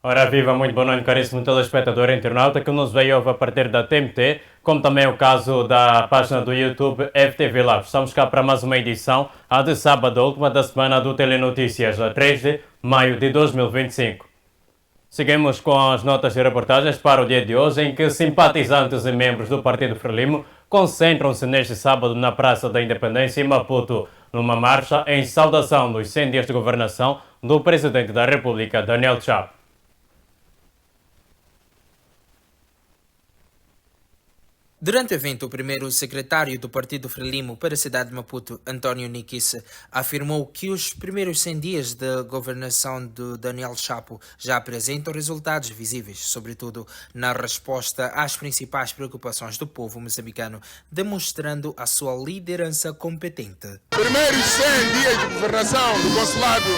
Ora viva, muito boa noite, caríssimo telespectador e internauta que nos veio a partir da TMT, como também o caso da página do YouTube FTV Live. Estamos cá para mais uma edição, a de sábado, a última da semana do Telenotícias, a 3 de maio de 2025. Seguimos com as notas e reportagens para o dia de hoje, em que simpatizantes e membros do Partido Frelimo concentram-se neste sábado na Praça da Independência em Maputo, numa marcha em saudação dos 100 dias de governação do Presidente da República, Daniel Chapo. Durante o evento, o primeiro secretário do Partido Frelimo para a cidade de Maputo, António Nikice, afirmou que os primeiros 100 dias de governação de Daniel Chapo já apresentam resultados visíveis, sobretudo na resposta às principais preocupações do povo moçambicano, demonstrando a sua liderança competente. Primeiros 100 dias de governação do consulado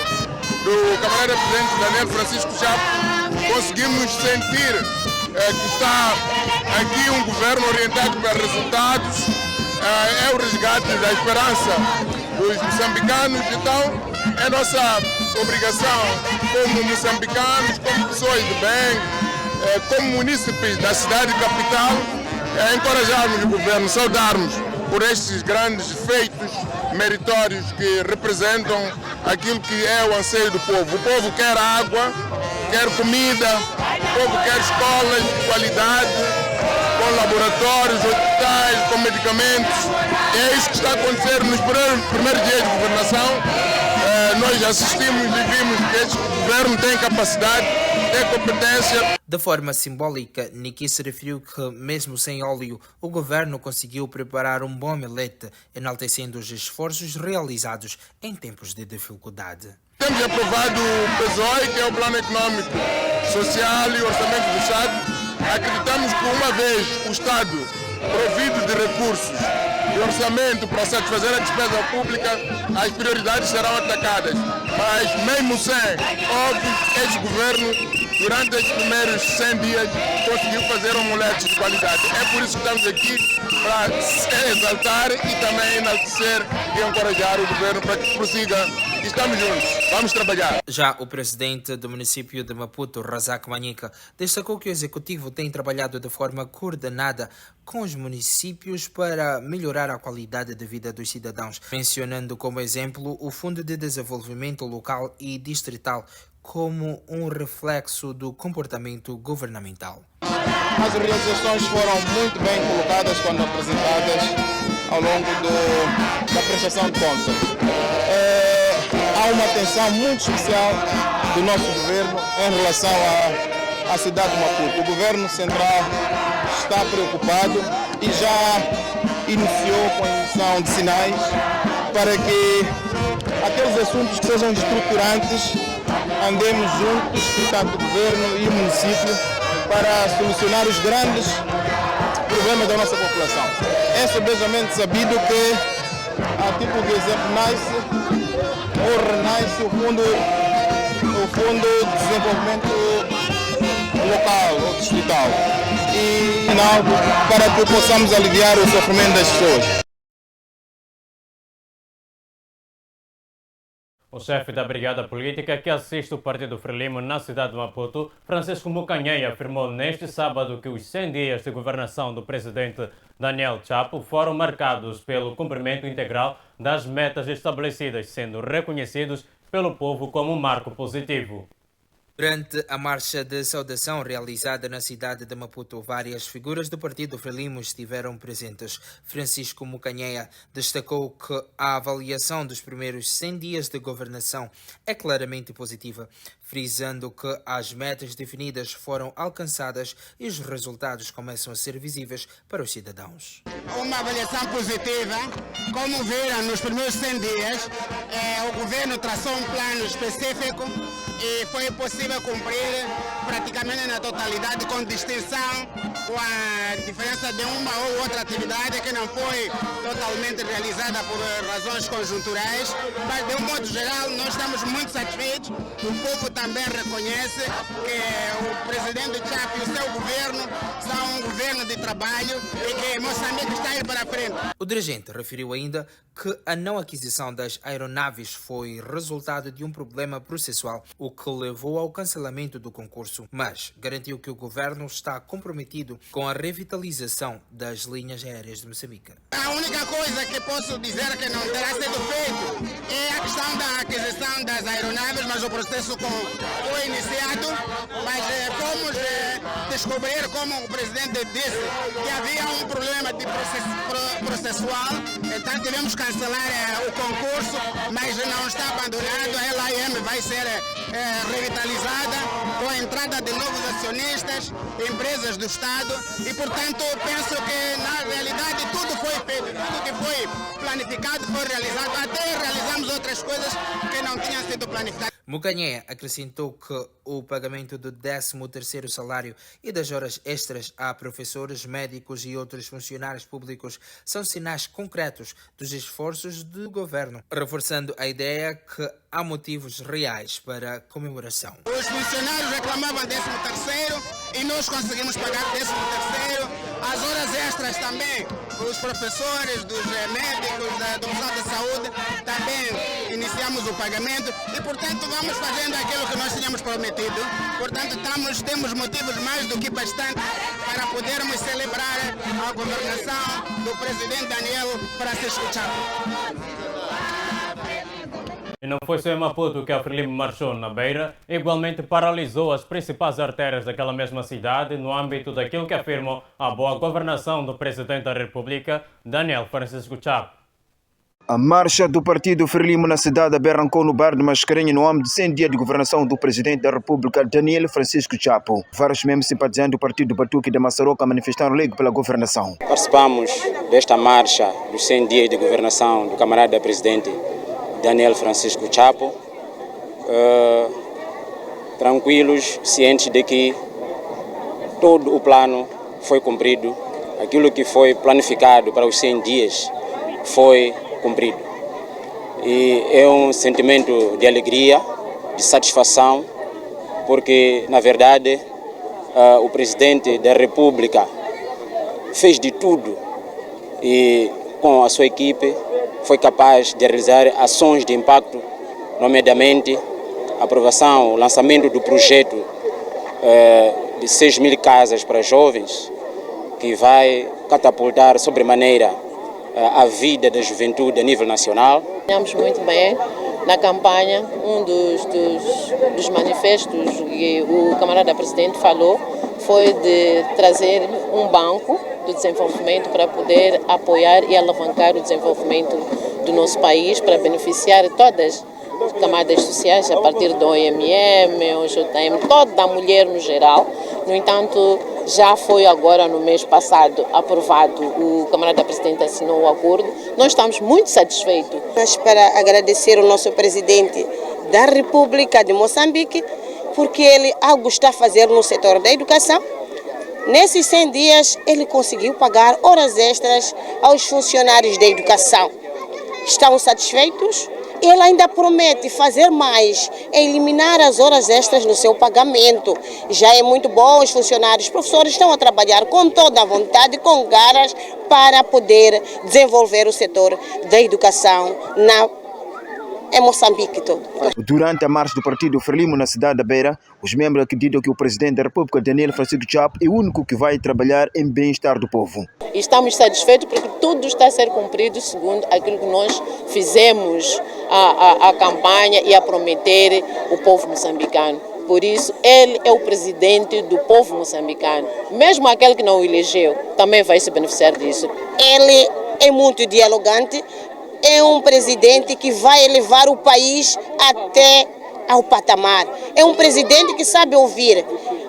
do camarada presidente Daniel Francisco Chapo, conseguimos sentir que está aqui um governo orientado para resultados, é o resgate da esperança dos moçambicanos. Então é nossa obrigação como moçambicanos, como pessoas de bem, como munícipes da cidade capital, encorajarmos o governo, saudarmos por estes grandes feitos meritórios que representam aquilo que é o anseio do povo. O povo quer água, quer comida, o povo quer escolas de qualidade, com laboratórios, hospitais, com medicamentos. É isso que está a acontecer nos primeiros dias de governação. Nós assistimos e vimos que este governo tem capacidade, tem competência. De forma simbólica, Nikice referiu que, mesmo sem óleo, o governo conseguiu preparar um bom omelete, enaltecendo os esforços realizados em tempos de dificuldade. Temos aprovado o PSOE, que é o Plano Econômico, Social e Orçamento do Estado. Acreditamos que uma vez o Estado provido de recursos e orçamento para satisfazer a despesa pública, as prioridades serão atacadas. Mas mesmo sem óbvio, este governo, durante os primeiros 100 dias, conseguiu fazer omelete de qualidade. É por isso que estamos aqui, para exaltar e também enaltecer e encorajar o governo para que prossiga. Estamos juntos, vamos trabalhar. Já o presidente do município de Maputo, Razak Manica, destacou que o executivo tem trabalhado de forma coordenada com os municípios para melhorar a qualidade de vida dos cidadãos, mencionando como exemplo o Fundo de Desenvolvimento Local e Distrital como um reflexo do comportamento governamental. As realizações foram muito bem colocadas quando apresentadas ao longo da prestação de contas. Há uma atenção muito especial do nosso governo em relação à cidade de Maputo. O governo central está preocupado e já iniciou com a emissão de sinais para que aqueles assuntos que sejam estruturantes andemos juntos, portanto, o governo e o município, para solucionar os grandes problemas da nossa população. É sobejamente sabido que, a título de exemplo, renasce o Fundo de Desenvolvimento Local ou Distrital, e para que possamos aliviar o sofrimento das pessoas. O chefe da Brigada Política que assiste o Partido Frelimo na cidade de Maputo, Francisco Mukanhei, afirmou neste sábado que os 100 dias de governação do presidente Daniel Chapo foram marcados pelo cumprimento integral das metas estabelecidas, sendo reconhecidos pelo povo como um marco positivo. Durante a marcha de saudação realizada na cidade de Maputo, várias figuras do Partido Frelimo estiveram presentes. Francisco Mukanhei destacou que a avaliação dos primeiros 100 dias de governação é claramente positiva, frisando que as metas definidas foram alcançadas e os resultados começam a ser visíveis para os cidadãos. Uma avaliação positiva. Como viram, nos primeiros 100 dias, o governo traçou um plano específico e foi possível cumprir praticamente na totalidade, com distinção, com a diferença de uma ou outra atividade que não foi totalmente realizada por razões conjunturais, mas de um modo geral nós estamos muito satisfeitos. O povo também reconhece que o presidente Chapo e o seu governo são um governo de trabalho e que Moçambique está indo para a frente. O dirigente referiu ainda que a não aquisição das aeronaves foi resultado de um problema processual, o que levou ao cancelamento do concurso, mas garantiu que o governo está comprometido com a revitalização das linhas aéreas de Moçambique. A única coisa que posso dizer que não terá sido feito é a questão da aquisição das aeronaves, mas o processo foi iniciado, mas fomos descobrir, como o presidente disse, que havia um problema de processual, então tivemos que cancelar o concurso, mas não está abandonado, a LAM vai ser revitalizada com a entrada de novos acionistas, empresas do Estado e, portanto, penso que na realidade tudo foi feito, tudo que foi planificado foi realizado, até realizamos outras coisas que não tinham sido planificadas. Mukanyeya acrescentou que o pagamento do 13º salário e das horas extras a professores, médicos e outros funcionários públicos são sinais concretos dos esforços do governo, reforçando a ideia que há motivos reais para a comemoração. Os funcionários reclamavam 13º e nós conseguimos pagar 13º. As horas extras também, os professores, dos médicos, do Museu da Saúde, também iniciamos o pagamento e, portanto, vamos fazendo aquilo que nós tínhamos prometido. Portanto, temos motivos mais do que bastante para podermos celebrar a governação do presidente Daniel Francisco Chapo. E não foi só em Maputo que a Frelimo marchou na Beira, igualmente paralisou as principais artérias daquela mesma cidade no âmbito daquilo que afirmam a boa governação do Presidente da República, Daniel Francisco Chapo. A marcha do partido Frelimo na cidade da Beira arrancou no bar de Mascarenhas no âmbito de 100 dias de governação do Presidente da República, Daniel Francisco Chapo. Vários membros simpatizantes do partido Batuque da Massaroca manifestaram ligo pela governação. Participamos desta marcha dos 100 dias de governação do camarada Presidente Daniel Francisco Chapo, tranquilos, cientes de que todo o plano foi cumprido, aquilo que foi planificado para os 100 dias foi cumprido. E é um sentimento de alegria, de satisfação, porque, na verdade, o Presidente da República fez de tudo e, com a sua equipe, foi capaz de realizar ações de impacto, nomeadamente a aprovação, o lançamento do projeto de 6.000 casas para jovens, que vai catapultar sobremaneira a vida da juventude a nível nacional. Ganhamos muito bem na campanha. Um dos manifestos que o camarada Presidente falou foi de trazer um banco do desenvolvimento para poder apoiar e alavancar o desenvolvimento do nosso país, para beneficiar todas as camadas sociais, a partir do OMM, o JM, toda a mulher no geral. No entanto, já foi agora no mês passado aprovado, o camarada Presidente assinou o acordo. Nós estamos muito satisfeitos. Mas para agradecer o nosso Presidente da República de Moçambique, porque ele, algo está a fazer no setor da educação. Nesses 100 dias, ele conseguiu pagar horas extras aos funcionários da educação. Estão satisfeitos? Ele ainda promete fazer mais, eliminar as horas extras no seu pagamento. Já é muito bom, os funcionários, os professores estão a trabalhar com toda a vontade, com garras, para poder desenvolver o setor da educação em Moçambique todo. Durante a marcha do partido Frelimo na cidade da Beira, os membros acreditam que o Presidente da República, Daniel Francisco Chapo, é o único que vai trabalhar em bem-estar do povo. Estamos satisfeitos porque tudo está a ser cumprido segundo aquilo que nós fizemos a campanha e a prometer o povo moçambicano. Por isso, ele é o presidente do povo moçambicano. Mesmo aquele que não o elegeu, também vai se beneficiar disso. Ele é muito dialogante. É um presidente que vai elevar o país até ao patamar. É um presidente que sabe ouvir,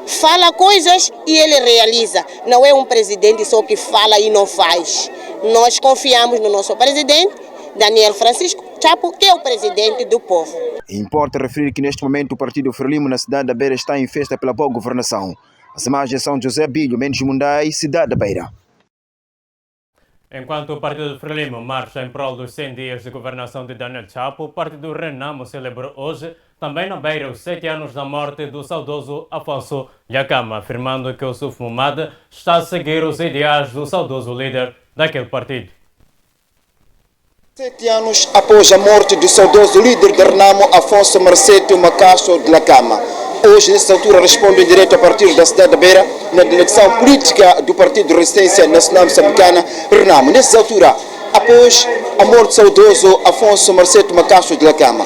fala coisas e ele realiza. Não é um presidente só que fala e não faz. Nós confiamos no nosso presidente, Daniel Francisco Chapo, que é o presidente do povo. Importa referir que neste momento o partido Frelimo na cidade da Beira está em festa pela boa governação. As imagens são de José Bilho, Mendes Mundai, cidade da Beira. Enquanto o partido Frelimo marcha em prol dos 100 dias de governação de Daniel Chapo, o partido Renamo celebrou hoje, também na Beira, os 7 anos da morte do saudoso Afonso Dhlakama, afirmando que o Suf Momad está a seguir os ideais do saudoso líder daquele partido. 7 anos após a morte do saudoso líder de Renamo, Afonso Marcete Macasso Dhlakama, hoje, nesta altura, respondo em direto a partir da cidade da Beira, na delegação política do Partido de Resistência Nacional Moçambicana, RENAMO. Nesta altura, após a morte saudoso Afonso Marceto Macacho de Lacama,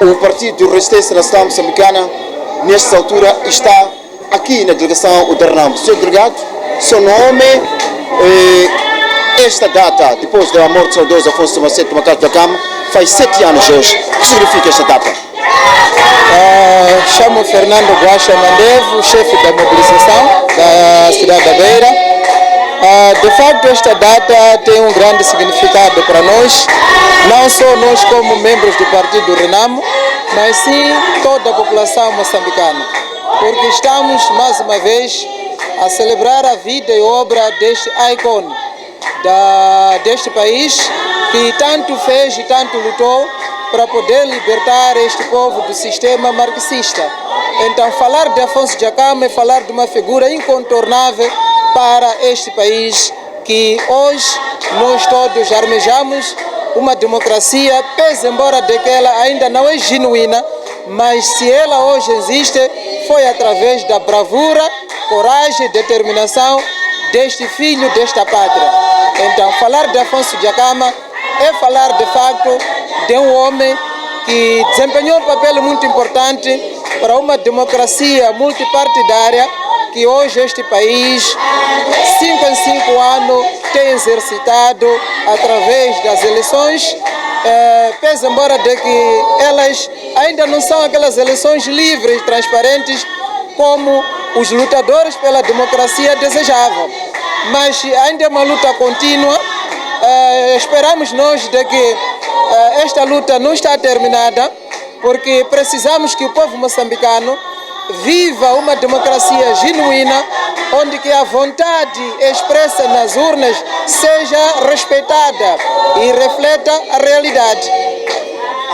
o Partido de Resistência Nacional Moçambicana, nesta altura, está aqui na delegação do RENAMO. Senhor delegado, seu nome, esta data, depois da morte saudoso Afonso Marceto Macacho de Lacama, faz 7 anos hoje. O que significa esta data? Chamo Fernando Guacha Mandevo, chefe da mobilização da cidade da Beira. De facto, esta data tem um grande significado para nós, não só nós como membros do Partido RENAMO, mas sim toda a população moçambicana, porque estamos, mais uma vez, a celebrar a vida e obra deste ícone deste país, que tanto fez e tanto lutou para poder libertar este povo do sistema marxista. Então, falar de Afonso Dhlakama é falar de uma figura incontornável para este país, que hoje nós todos armejamos uma democracia, pese embora de que ela ainda não é genuína, mas se ela hoje existe, foi através da bravura, coragem e determinação deste filho desta pátria. Então, falar de Afonso Dhlakama é falar, de facto, de um homem que desempenhou um papel muito importante para uma democracia multipartidária que hoje este país, 5 em 5 anos, tem exercitado através das eleições, pese embora de que elas ainda não são aquelas eleições livres e transparentes como os lutadores pela democracia desejavam. Mas ainda é uma luta contínua. Esperamos nós de que esta luta não está terminada, porque precisamos que o povo moçambicano viva uma democracia genuína, onde que a vontade expressa nas urnas seja respeitada e refleta a realidade.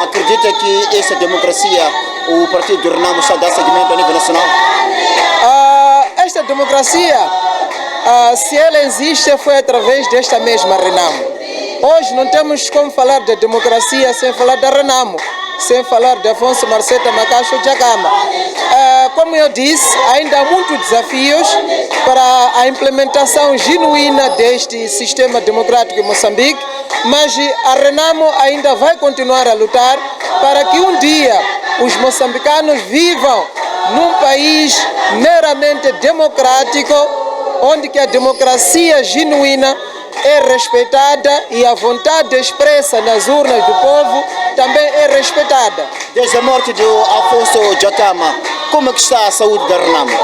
Acredita que essa democracia, o Partido do RENAMO está a dar seguimento a nível nacional? Esta democracia, se ela existe, foi através desta mesma RENAMO. Hoje não temos como falar de democracia sem falar da RENAMO, sem falar de Afonso Marceto Macacho Dhlakama. Como eu disse, ainda há muitos desafios para a implementação genuína deste sistema democrático em Moçambique, mas a RENAMO ainda vai continuar a lutar para que um dia os moçambicanos vivam num país meramente democrático, onde que a democracia genuína é respeitada e a vontade expressa nas urnas do povo também é respeitada. Desde a morte de Afonso Dhlakama, como é que está a saúde da RENAMO?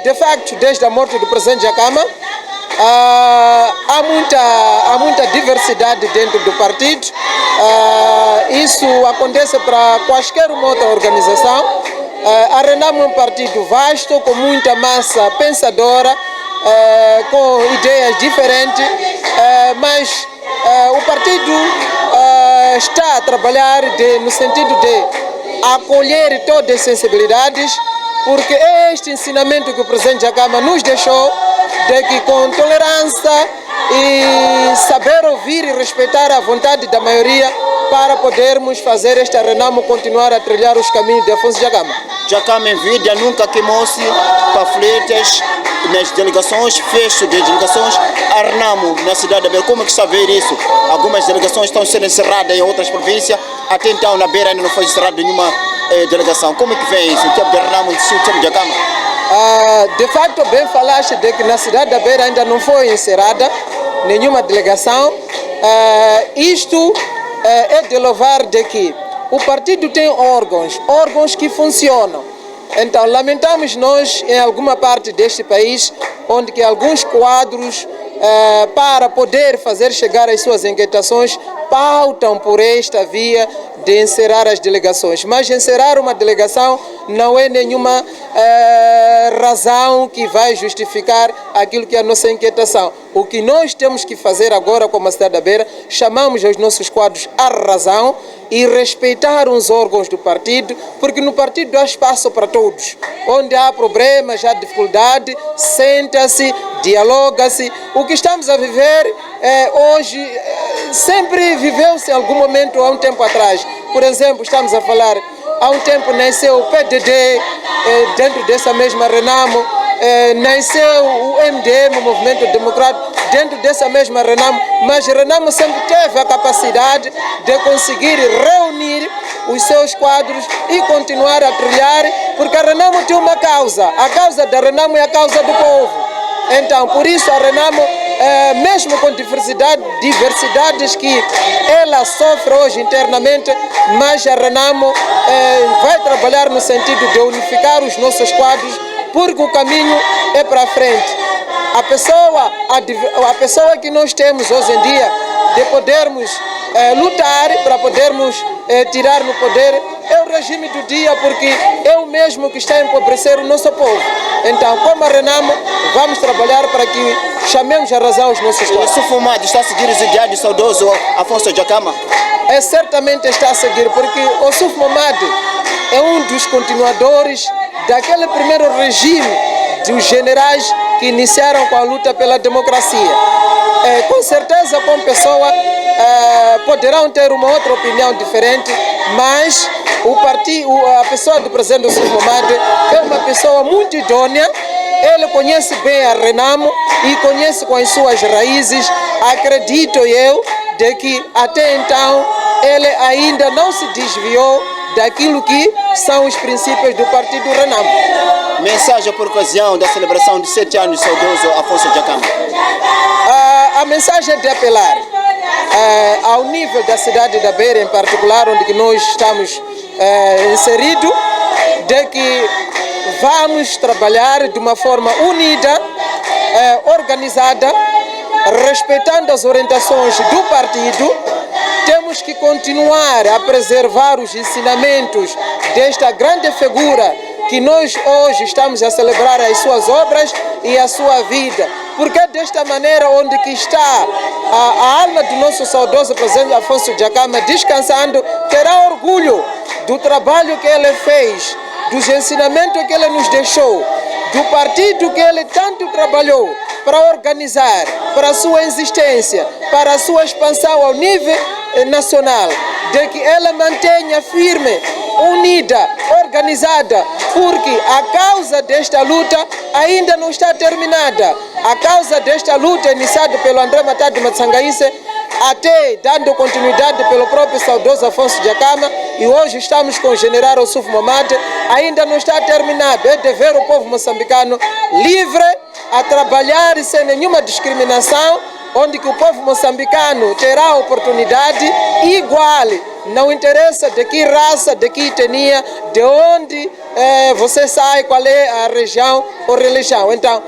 De facto, desde a morte do presidente Dhlakama, há muita diversidade dentro do partido. Isso acontece para quaisquer uma outra organização. A RENAMO é um partido vasto, com muita massa pensadora, com ideias diferentes, mas o partido está a trabalhar no sentido de acolher todas as sensibilidades, porque é este ensinamento que o presidente Dhlakama nos deixou, de que com tolerância e saber ouvir e respeitar a vontade da maioria, para podermos fazer esta RENAMO continuar a trilhar os caminhos de Afonso Dhlakama. Dhlakama em vida nunca queimou-se panfletos nas delegações, fecho de delegações. A RENAMO na cidade da Beira, como é que está a ver isso? Algumas delegações estão sendo encerradas em outras províncias, até então na Beira ainda não foi encerrada nenhuma delegação. Como é que vem isso? O tempo da RENAMO e o tempo de Dhlakama? De facto, bem falaste de que na cidade da Beira ainda não foi encerrada nenhuma delegação. Isto é de louvar de que o partido tem órgãos que funcionam. Então, lamentamos nós, em alguma parte deste país, onde que alguns quadros, para poder fazer chegar as suas inquietações, pautam por esta via de encerrar as delegações. Mas encerrar uma delegação não é nenhuma razão que vai justificar aquilo que é a nossa inquietação. O que nós temos que fazer agora como a cidade da Beira, chamamos os nossos quadros à razão e respeitar os órgãos do partido, porque no partido há espaço para todos. Onde há problemas, há dificuldade, senta-se, dialoga-se. O que estamos a viver sempre viveu-se em algum momento há um tempo atrás. Por exemplo, estamos a falar há um tempo nasceu o PDD, dentro dessa mesma Renamo, nasceu o MDM, o Movimento Democrático, dentro dessa mesma Renamo, mas Renamo sempre teve a capacidade de conseguir reunir os seus quadros e continuar a trilhar, porque a Renamo tem uma causa. A causa da Renamo é a causa do povo. Então, por isso a Renamo, mesmo com diversidades que ela sofre hoje internamente, mas a Renamo vai trabalhar no sentido de unificar os nossos quadros, porque o caminho é para frente. A pessoa que nós temos hoje em dia de podermos lutar para podermos tirar no poder é o regime do dia, porque é o mesmo que está a empobrecer o nosso povo. Então, como a Renamo, vamos trabalhar para que chamemos a razão os nossos quadros. O Sufumado está a seguir os ideais do saudoso Afonso Dhlakama? Certamente está a seguir, porque o Sufumado é um dos continuadores daquele primeiro regime dos generais que iniciaram com a luta pela democracia. Com certeza, como pessoa, poderão ter uma outra opinião diferente, mas a pessoa do presidente Sufumado é uma pessoa muito idônea. Ele conhece bem a Renamo e conhece com as suas raízes. Acredito eu de que até então ele ainda não se desviou daquilo que são os princípios do partido Renamo. Mensagem por ocasião da celebração de 7 anos do saudoso Afonso Dhlakama. A mensagem é de apelar ao nível da cidade da Beira, em particular, onde nós estamos inseridos, de que vamos trabalhar de uma forma unida, organizada, respeitando as orientações do partido. Temos que continuar a preservar os ensinamentos desta grande figura que nós hoje estamos a celebrar as suas obras e a sua vida. Porque desta maneira, onde que está a alma do nosso saudoso presidente Afonso Dhlakama descansando, terá orgulho do trabalho que ele fez, dos ensinamentos que ele nos deixou, do partido que ele tanto trabalhou para organizar, para a sua existência, para a sua expansão ao nível nacional, de que ela mantenha firme, unida, organizada, porque a causa desta luta ainda não está terminada. A causa desta luta iniciada pelo André Matadi Matsangaise, até dando continuidade pelo próprio saudoso Afonso Dhlakama, e hoje estamos com o general Ossuf Momade, ainda não está terminado. É dever o povo moçambicano livre a trabalhar sem nenhuma discriminação, onde que o povo moçambicano terá a oportunidade igual. Não interessa de que raça, de que etnia, de onde você sai, qual é a região ou religião. Então,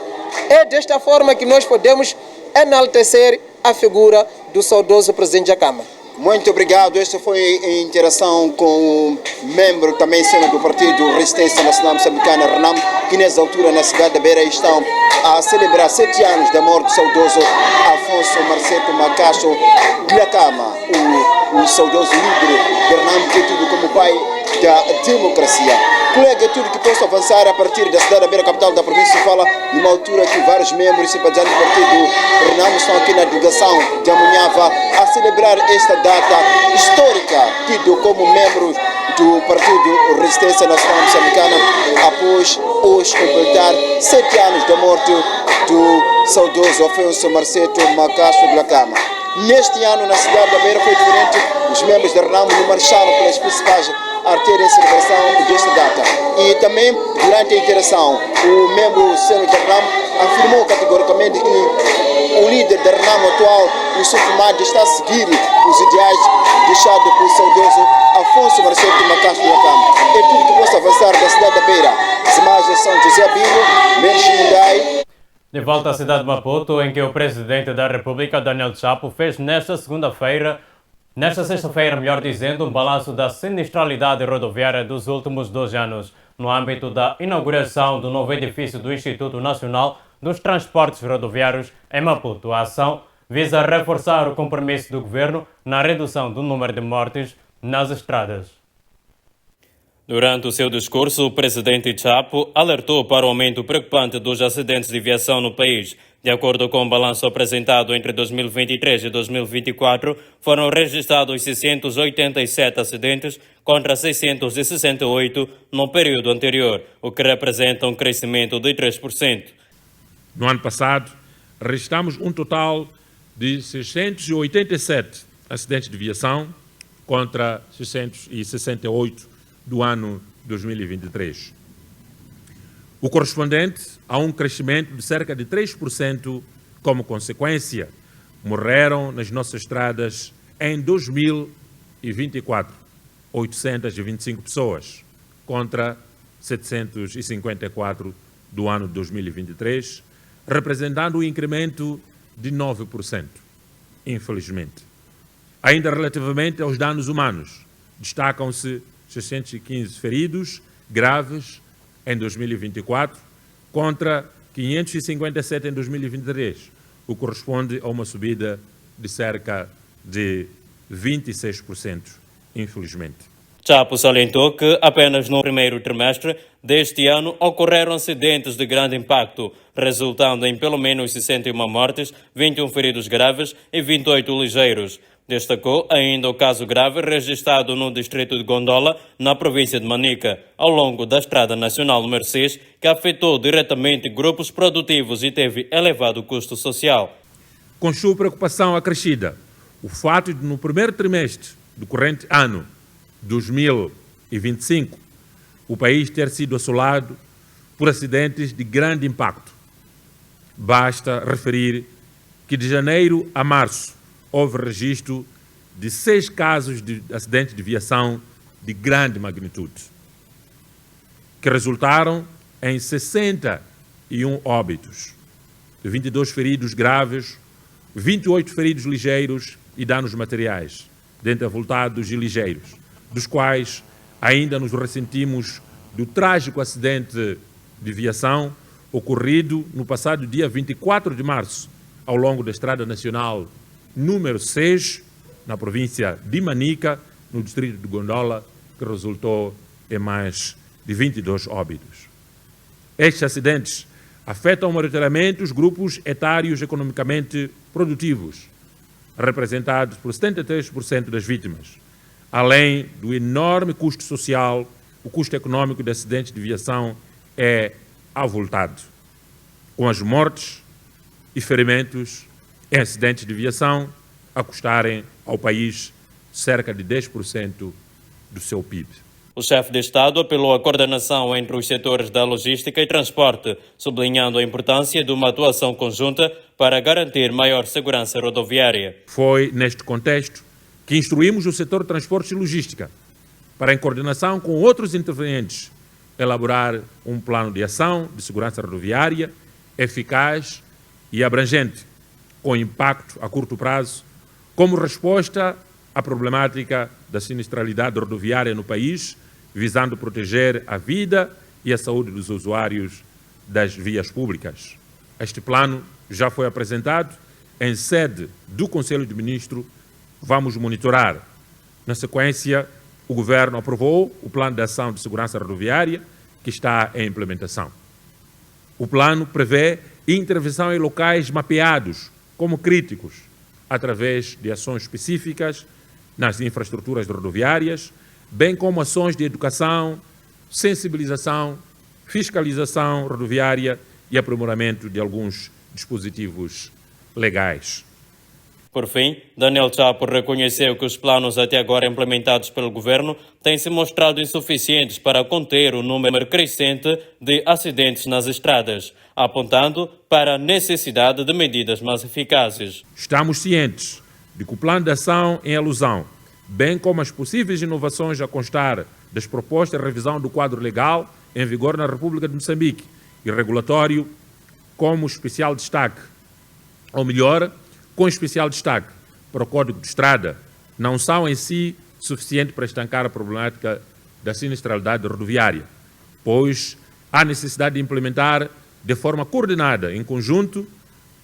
é desta forma que nós podemos enaltecer a figura do saudoso presidente Dhlakama. Muito obrigado. Esta foi a interação com o membro também sendo do Partido Resistência Nacional Moçambicana, Renamo, que nessa altura na cidade da Beira estão a celebrar 7 anos da morte do saudoso Afonso Marceto Macacho Dhlakama, o saudoso líder de Renamo, que é tido como pai da democracia. Colega, é tudo que posso avançar a partir da cidade da Beira, capital da província de Sofala, numa altura que vários membros e simpatizantes do partido Renamo estão aqui na delegação de Amunhava a celebrar esta data histórica, tido como membros do Partido Resistência Nacional Moçambicana, após hoje completar 7 anos da morte do saudoso Afonso Marceto Macacho Dhlakama. Neste ano, na cidade da Beira, foi diferente. Os membros da Renamo não marcharam pelas principais artérias em celebração desta data. E também, durante a interação, o membro sênior da Renamo afirmou categoricamente que o líder da Renamo atual, o Sufumado, está a seguir os ideais deixados pelo saudoso Afonso Marceto Macacho Dhlakama. É tudo que posso avançar da cidade da Beira. As imagens são José Binho, Mendes Mundai. De volta à cidade de Maputo, em que o presidente da República, Daniel Chapo, fez nesta sexta-feira, melhor dizendo, um balanço da sinistralidade rodoviária dos últimos 2 anos, no âmbito da inauguração do novo edifício do Instituto Nacional dos Transportes Rodoviários em Maputo. A ação visa reforçar o compromisso do governo na redução do número de mortes nas estradas. Durante o seu discurso, o presidente Chapo alertou para o aumento preocupante dos acidentes de viação no país, De acordo com o balanço apresentado entre 2023 e 2024, foram registrados 687 acidentes contra 668 no período anterior, o que representa um crescimento de 3%. No ano passado, registramos um total de 687 acidentes de viação contra 668 do ano 2023. O correspondente a um crescimento de cerca de 3%. Como consequência, morreram nas nossas estradas em 2024 825 pessoas, contra 754 do ano de 2023, representando um incremento de 9%, infelizmente. Ainda relativamente aos danos humanos, destacam-se 615 feridos graves em 2024, contra 557 em 2023, o que corresponde a uma subida de cerca de 26%, infelizmente. Chapo salientou que apenas no primeiro trimestre deste ano ocorreram acidentes de grande impacto, resultando em pelo menos 61 mortes, 21 feridos graves e 28 ligeiros. Destacou ainda o caso grave registrado no distrito de Gondola, na província de Manica, ao longo da Estrada Nacional número 6, que afetou diretamente grupos produtivos e teve elevado custo social. Com sua preocupação acrescida, o fato de no primeiro trimestre do corrente ano 2025, o país ter sido assolado por acidentes de grande impacto. Basta referir que de janeiro a março houve registro de 6 casos de acidentes de viação de grande magnitude, que resultaram em 61 óbitos, 22 feridos graves, 28 feridos ligeiros e danos materiais, dentre avultados e ligeiros, dos quais ainda nos ressentimos do trágico acidente de viação ocorrido no passado dia 24 de março, ao longo da Estrada Nacional número 6, na província de Manica, no distrito de Gondola, que resultou em mais de 22 óbitos. Estes acidentes afetam maioritariamente os grupos etários economicamente produtivos, representados por 73% das vítimas. Além do enorme custo social, o custo econômico de acidentes de viação é avultado, com as mortes e ferimentos em acidentes de viação a custarem ao país cerca de 10% do seu PIB. O chefe de Estado apelou à coordenação entre os setores da logística e transporte, sublinhando a importância de uma atuação conjunta para garantir maior segurança rodoviária. Foi neste contexto que instruímos o setor de transportes e logística para, em coordenação com outros intervenientes, elaborar um plano de ação de segurança rodoviária eficaz e abrangente, com impacto a curto prazo, como resposta à problemática da sinistralidade rodoviária no país, visando proteger a vida e a saúde dos usuários das vias públicas. Este plano já foi apresentado em sede do Conselho de Ministros. Vamos monitorar. Na sequência, o Governo aprovou o Plano de Ação de Segurança Rodoviária, que está em implementação. O plano prevê intervenção em locais mapeados como críticos, através de ações específicas nas infraestruturas rodoviárias, bem como ações de educação, sensibilização, fiscalização rodoviária e aprimoramento de alguns dispositivos legais. Por fim, Daniel Chapo reconheceu que os planos até agora implementados pelo governo têm se mostrado insuficientes para conter o número crescente de acidentes nas estradas, apontando para a necessidade de medidas mais eficazes. Estamos cientes de que o plano de ação em alusão, bem como as possíveis inovações a constar das propostas de revisão do quadro legal em vigor na República de Moçambique e regulatório, como especial destaque, ou melhor, com especial destaque para o Código de Estrada, não são em si suficientes para estancar a problemática da sinistralidade rodoviária, pois há necessidade de implementar de forma coordenada, em conjunto,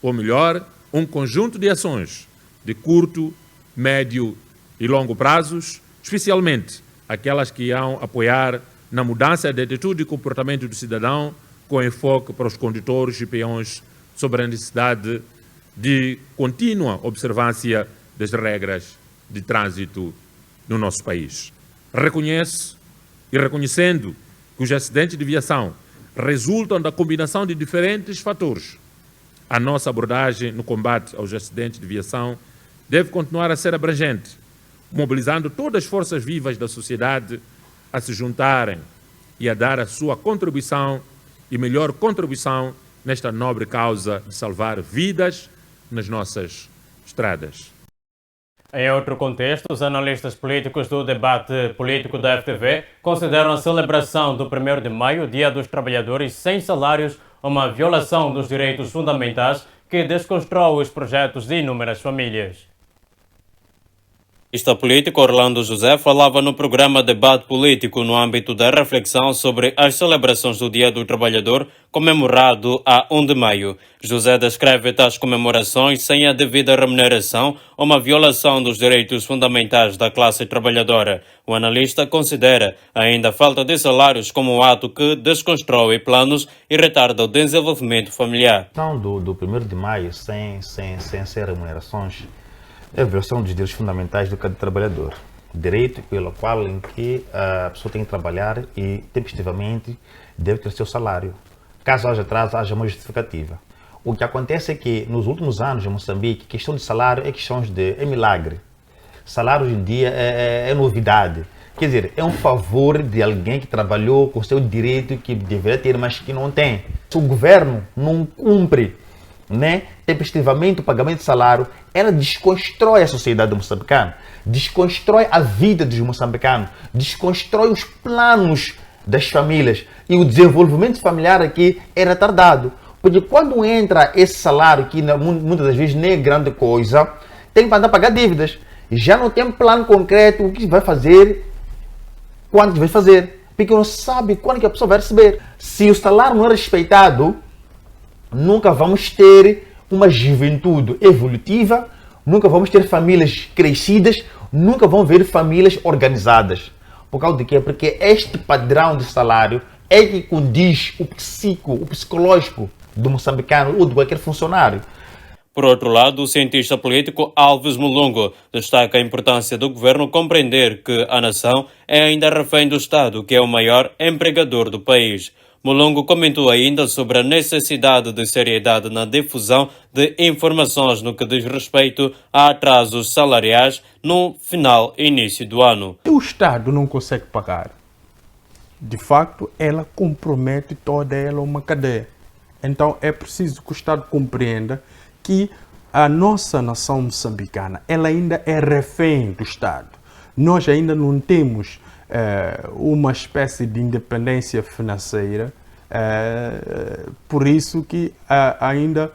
ou melhor, um conjunto de ações de curto, médio e longo prazos, especialmente aquelas que irão apoiar na mudança de atitude e comportamento do cidadão, com enfoque para os condutores e peões sobre a necessidade de contínua observância das regras de trânsito no nosso país. Reconhece e reconhecendo que os acidentes de viação resultam da combinação de diferentes fatores, a nossa abordagem no combate aos acidentes de viação deve continuar a ser abrangente, mobilizando todas as forças vivas da sociedade a se juntarem e a dar a sua contribuição e melhor contribuição nesta nobre causa de salvar vidas nas nossas estradas. Em outro contexto, os analistas políticos do debate político da FTV consideram a celebração do 1º de maio, Dia dos Trabalhadores sem salários, uma violação dos direitos fundamentais que desconstrói os projetos de inúmeras famílias. O analista político Orlando José falava no programa Debate Político no âmbito da reflexão sobre as celebrações do Dia do Trabalhador, comemorado a 1 de maio. José descreve tais comemorações sem a devida remuneração, uma violação dos direitos fundamentais da classe trabalhadora. O analista considera ainda a falta de salários como um ato que desconstrói planos e retarda o desenvolvimento familiar. Do 1º de maio, sem remunerações, é a violação dos direitos fundamentais do cada trabalhador. Direito pelo qual em que a pessoa tem que trabalhar e, tempestivamente, deve ter seu salário. Caso haja atraso, haja uma justificativa. O que acontece é que, nos últimos anos, em Moçambique, questão de salário é milagre. Salário hoje em dia é novidade. Quer dizer, é um favor de alguém que trabalhou com o seu direito que deveria ter, mas que não tem. Se o governo não cumpre tempestivamente o pagamento de salário, ela desconstrói a sociedade moçambicana, desconstrói a vida dos moçambicanos, desconstrói os planos das famílias e o desenvolvimento familiar aqui é retardado. Porque quando entra esse salário, que muitas das vezes nem é grande coisa, tem que andar a pagar dívidas. Já não tem um plano concreto, o que vai fazer, quando vai fazer, porque não sabe quando que a pessoa vai receber. Se o salário não é respeitado, nunca vamos ter uma juventude evolutiva, nunca vamos ter famílias crescidas, nunca vamos ver famílias organizadas. Por causa de quê? Porque este padrão de salário é que condiz o psicológico do moçambicano ou de qualquer funcionário. Por outro lado, o cientista político Alves Mulungo destaca a importância do governo compreender que a nação é ainda refém do Estado, que é o maior empregador do país. Mulungo comentou ainda sobre a necessidade de seriedade na difusão de informações no que diz respeito a atrasos salariais no final e início do ano. Se o Estado não consegue pagar, de facto, ela compromete toda ela uma cadeia. Então é preciso que o Estado compreenda que a nossa nação moçambicana ela ainda é refém do Estado. Nós ainda não temos uma espécie de independência financeira, por isso que ainda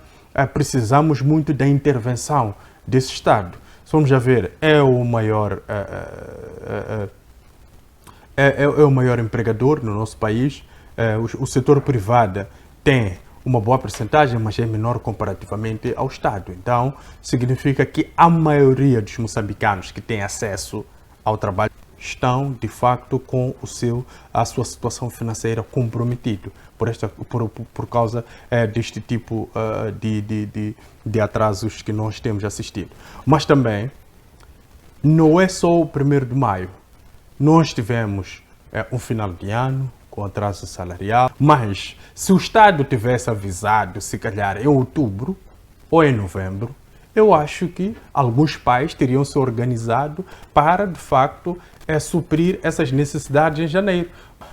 precisamos muito da intervenção desse Estado. Se vamos a ver, é o maior empregador no nosso país. O setor privado tem uma boa percentagem, mas é menor comparativamente ao Estado. Então, significa que a maioria dos moçambicanos que têm acesso ao trabalho estão, de facto, com a sua situação financeira comprometida por causa deste tipo de atrasos que nós temos assistido. Mas também, não é só o 1º de maio. Nós tivemos um final de ano com atraso salarial, mas se o Estado tivesse avisado, se calhar em outubro ou em novembro, eu acho que alguns pais teriam se organizado para, de facto, suprir essas necessidades em janeiro.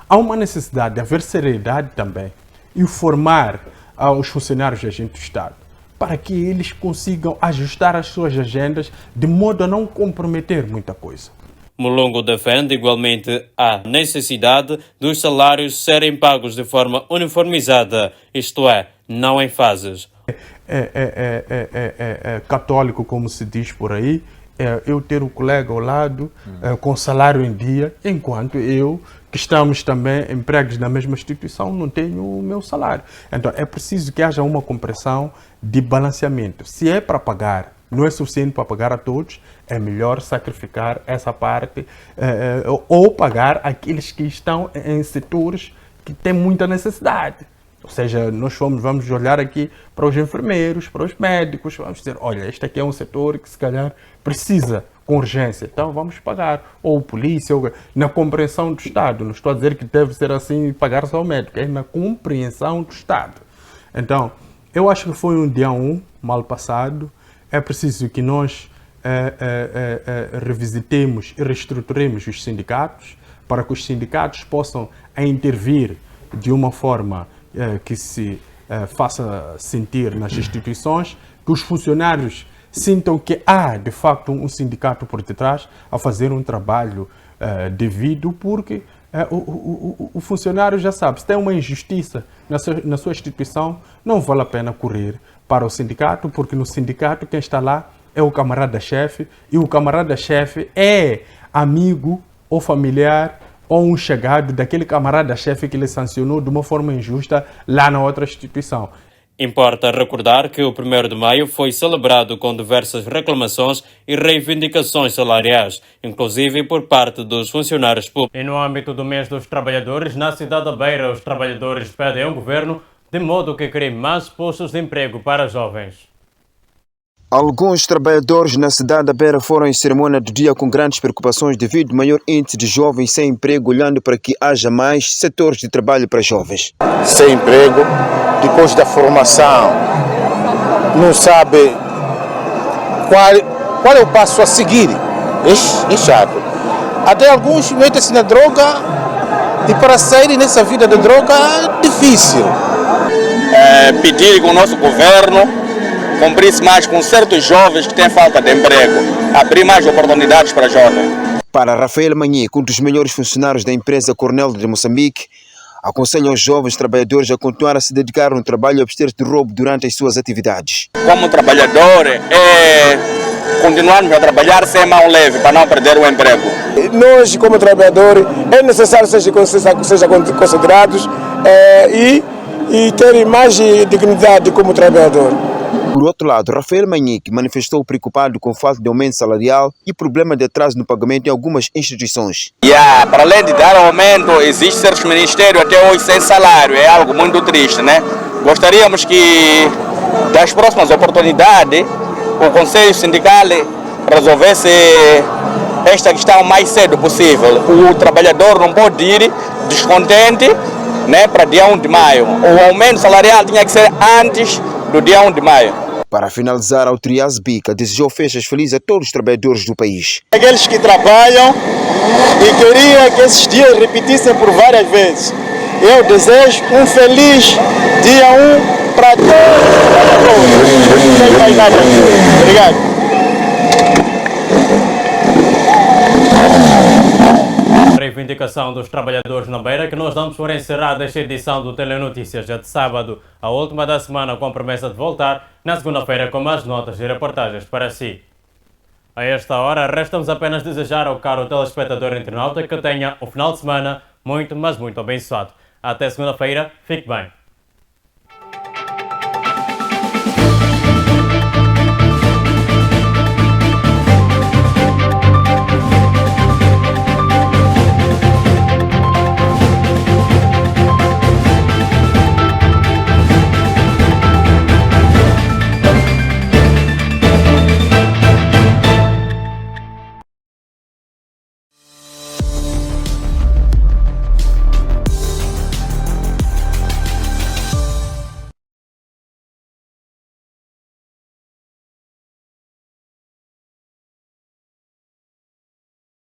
Há uma necessidade de haver seriedade também e informar os funcionários e agentes do Estado para que eles consigam ajustar as suas agendas de modo a não comprometer muita coisa. Mulungo defende igualmente a necessidade dos salários serem pagos de forma uniformizada, isto é, não em fases. Católico, como se diz por aí, eu ter o colega ao lado com salário em dia, enquanto eu, que estamos também empregados na mesma instituição, não tenho o meu salário. Então é preciso que haja uma compreensão de balanceamento. Se é para pagar, não é suficiente para pagar a todos, é melhor sacrificar essa parte ou pagar aqueles que estão em setores que têm muita necessidade. Ou seja, nós vamos olhar aqui para os enfermeiros, para os médicos, vamos dizer, olha, este aqui é um setor que se calhar precisa com urgência, então vamos pagar. Ou polícia, ou na compreensão do Estado. Não estou a dizer que deve ser assim pagar só o médico, é na compreensão do Estado. Então, eu acho que foi um dia mal passado. É preciso que nós revisitemos e reestruturemos os sindicatos para que os sindicatos possam intervir de uma forma que se faça sentir nas instituições, que os funcionários sintam que há, de facto, um sindicato por detrás a fazer um trabalho devido, porque o funcionário já sabe, se tem uma injustiça na sua instituição, não vale a pena correr para o sindicato, porque no sindicato quem está lá é o camarada-chefe, e o camarada-chefe é amigo ou familiar ou um chegado daquele camarada-chefe que lhe sancionou de uma forma injusta lá na outra instituição. Importa recordar que o 1º de maio foi celebrado com diversas reclamações e reivindicações salariais, inclusive por parte dos funcionários públicos. E no âmbito do mês dos trabalhadores, na cidade da Beira, os trabalhadores pedem ao governo de modo que crie mais postos de emprego para jovens. Alguns trabalhadores na cidade da Beira foram em cerimônia do dia com grandes preocupações devido ao maior índice de jovens sem emprego, olhando para que haja mais setores de trabalho para jovens. Sem emprego, depois da formação, não sabe qual é o passo a seguir. É chato. Até alguns metem-se na droga e para sair nessa vida de droga é difícil. Pedir que o nosso governo cumprisse mais com certos jovens que têm falta de emprego, abrir mais oportunidades para jovens. Para Rafael Manhique, um dos melhores funcionários da empresa Cornel de Moçambique, aconselha os jovens trabalhadores a continuar a se dedicar a um trabalho e abster de roubo durante as suas atividades. Como trabalhador, continuarmos a trabalhar sem mão leve para não perder o emprego. Nós, como trabalhadores, é necessário que sejam considerados e terem mais dignidade como trabalhador. Por outro lado, Rafael Manhique manifestou preocupado com a falta de aumento salarial e problema de atraso no pagamento em algumas instituições. Para além de dar aumento, existem certos ministérios até hoje sem salário, é algo muito triste, né? Gostaríamos que, das próximas oportunidades, o Conselho Sindical resolvesse esta questão o mais cedo possível. O trabalhador não pode ir descontente, né, para dia 1 de maio. O aumento salarial tinha que ser antes do dia 1 de maio. Para finalizar, a autoridade Bica desejou festas felizes a todos os trabalhadores do país. Aqueles que trabalham e queria que esses dias repetissem por várias vezes. Eu desejo um feliz dia 1 para todos os trabalhadores. Sem mais nada. Obrigado. Reivindicação dos trabalhadores na Beira, que nós damos por encerrada esta edição do Telenotícias de sábado, a última da semana, com a promessa de voltar na segunda-feira com mais notas e reportagens para si. A esta hora, resta-nos apenas desejar ao caro telespectador internauta que tenha um final de semana muito, mas muito abençoado. Até segunda-feira, fique bem.